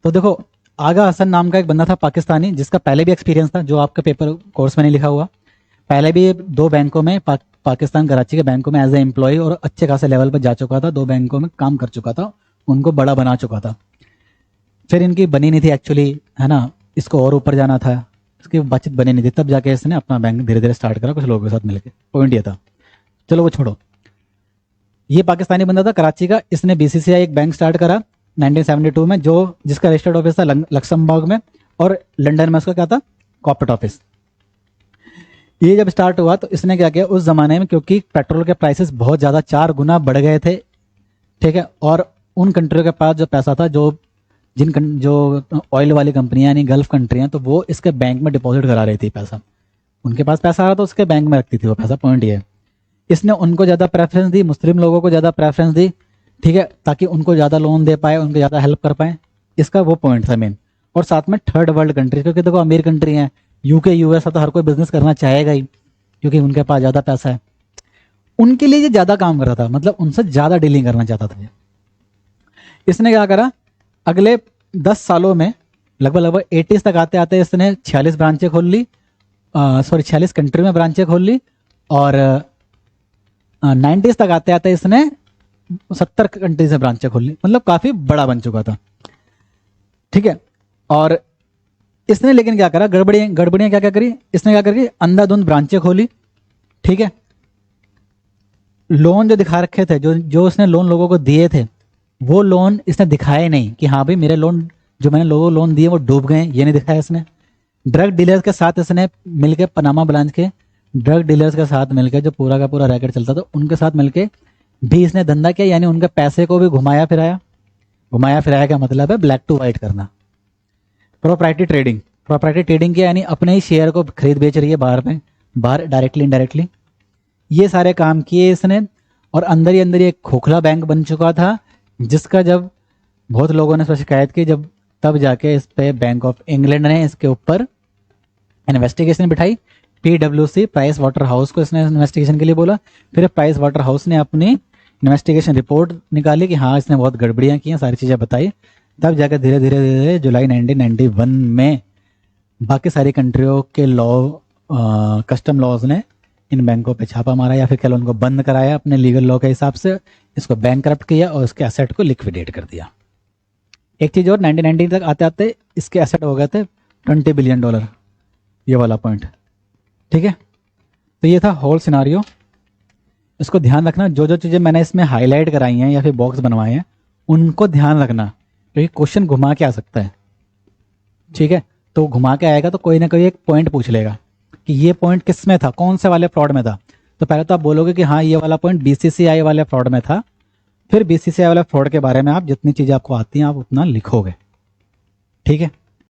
तो देखो, आगा हसन नाम का एक बंदा था पाकिस्तानी, जिसका पहले भी एक्सपीरियंस था, जो आपके पेपर कोर्स में नहीं लिखा हुआ। पहले भी 2 बैंकों में पाकिस्तान कराची के बैंकों में एज ए एम्प्लॉय और अच्छे खासे लेवल पर जा चुका था, 2 बैंकों में काम कर चुका था, उनको बड़ा बना चुका था। फिर इनकी बनी नहीं थी एक्चुअली, है ना, इसको और ऊपर जाना था, इसकी बातचीत बनी नहीं थी, तब जाके इसने अपना बैंक धीरे धीरे स्टार्ट करा कुछ लोगों के साथ मिलकर। पॉइंट ये था। चलो वो छोड़ो, ये पाकिस्तानी बंदा था कराची का, इसने बीसीसीआई एक बैंक स्टार्ट करा 1972 में, जो जिसका रजिस्टर्ड ऑफिस था लक्समबर्ग में, और लंदन में उसका क्या था, कॉर्पोरेट ऑफिस। ये जब स्टार्ट हुआ तो इसने क्या किया उस जमाने में, क्योंकि पेट्रोल के प्राइसेस बहुत ज़्यादा 4 गुना बढ़ गए थे, ठीक है, और उन कंट्रियों के पास जो पैसा था, जो ऑयल वाली कंपनियां यानी गल्फ कंट्रियां, तो वो इसके बैंक में डिपॉजिट करा रही थी पैसा। उनके पास पैसा आ रहा तो उसके बैंक में रखती थी वो पैसा। पॉइंट ये है, इसने उनको ज़्यादा प्रेफरेंस दी, मुस्लिम लोगों को ज़्यादा प्रेफरेंस दी, ठीक है, ताकि उनको ज़्यादा लोन दे पाए, उनको ज़्यादा हेल्प कर पाए। इसका वो पॉइंट था मेन। और साथ में थर्ड वर्ल्ड कंट्री, क्योंकि देखो अमीर कंट्री हैं, यूके यूएस, तो हर कोई बिजनेस करना चाहेगा ही, क्योंकि उनके पास ज़्यादा पैसा है। उनके लिए ये ज़्यादा काम कर रहा था, मतलब उनसे ज़्यादा डीलिंग करना चाहता था ये। इसने क्या करा, अगले 10 सालों में लगभग लगभग 80s तक आते आते इसने 46 ब्रांचें खोल ली, 46 कंट्री में ब्रांचें खोल ली, और 90s तक आते आते इसने 70 कंट्री से ब्रांचें खोल ली, मतलब काफ़ी बड़ा बन चुका था, ठीक है। और इसने लेकिन क्या करा, गड़बड़ियाँ क्या क्या करी इसने, क्या करी, अंधाधुंध ब्रांचें खोली, ठीक है। लोन जो दिखा रखे थे, जो जो उसने लोन लोगों को दिए थे, वो लोन इसने दिखाए नहीं कि हाँ भाई मेरे लोन, जो मैंने लोगों को लोन दिए वो डूब गए, ये नहीं दिखाया इसने। ड्रग डीलर्स के साथ इसने मिलके, पनामा ब्रांच के ड्रग डीलर्स के साथ मिलकर, जो पूरा का पूरा रैकेट चलता था, उनके साथ मिलके भी इसने धंधा किया, यानी उनके पैसे को भी घुमाया फिराया। घुमाया फिराया का मतलब है ब्लैक टू वाइट करना। प्रॉपर्टी ट्रेडिंग किया, यानी अपने ही शेयर को खरीद बेच रही है बाहर में, बाहर डायरेक्टली इनडायरेक्टली, ये सारे काम किए इसने। और अंदर ही अंदर एक खोखला बैंक बन चुका था, जिसका जब बहुत लोगों ने इस पर शिकायत की, जब तब जाके इस पे बैंक ऑफ इंग्लैंड ने इसके ऊपर इन्वेस्टिगेशन बिठाई। पीडब्ल्यूसी, प्राइस वाटर हाउस को इसने इन्वेस्टिगेशन के लिए बोला। फिर प्राइस वाटर हाउस ने अपनी इन्वेस्टिगेशन रिपोर्ट निकाली कि हाँ इसने बहुत गड़बड़ियाँ की हैं, सारी चीज़ें बताई। तब जाकर धीरे धीरे धीरे जुलाई 1991 में बाकी सारी कंट्रियों के कस्टम लॉज ने इन बैंकों पे छापा मारा, या फिर कल उनको बंद कराया अपने लीगल लॉ के हिसाब से, इसको बैंकरप्ट किया और इसके एसेट को लिक्विडेट कर दिया। एक चीज़ और, 1990 तक आते आते इसके एसेट हो गए थे $20 बिलियन, ये वाला पॉइंट, ठीक है। तो ये था होल सिनारियो। इसको ध्यान रखना, जो जो चीज़ें मैंने इसमें हाईलाइट कराई हैं या फिर बॉक्स बनवाए हैं, उनको ध्यान रखना, क्योंकि क्वेश्चन घुमा के आ सकता है, ठीक है। तो घुमा के आएगा तो कोई ना कोई एक पॉइंट पूछ लेगा कि ये पॉइंट किस में था, कौन से वाले फ्रॉड में था। तो पहले तो आप बोलोगे कि हाँ ये वाला पॉइंट बीसीसीआई वाले फ्रॉड में था, फिर बीसीसीआई वाले फ्रॉड के बारे में आप जितनी चीज़ें आपको आती हैं आप उतना लिखोगे, ठीक है।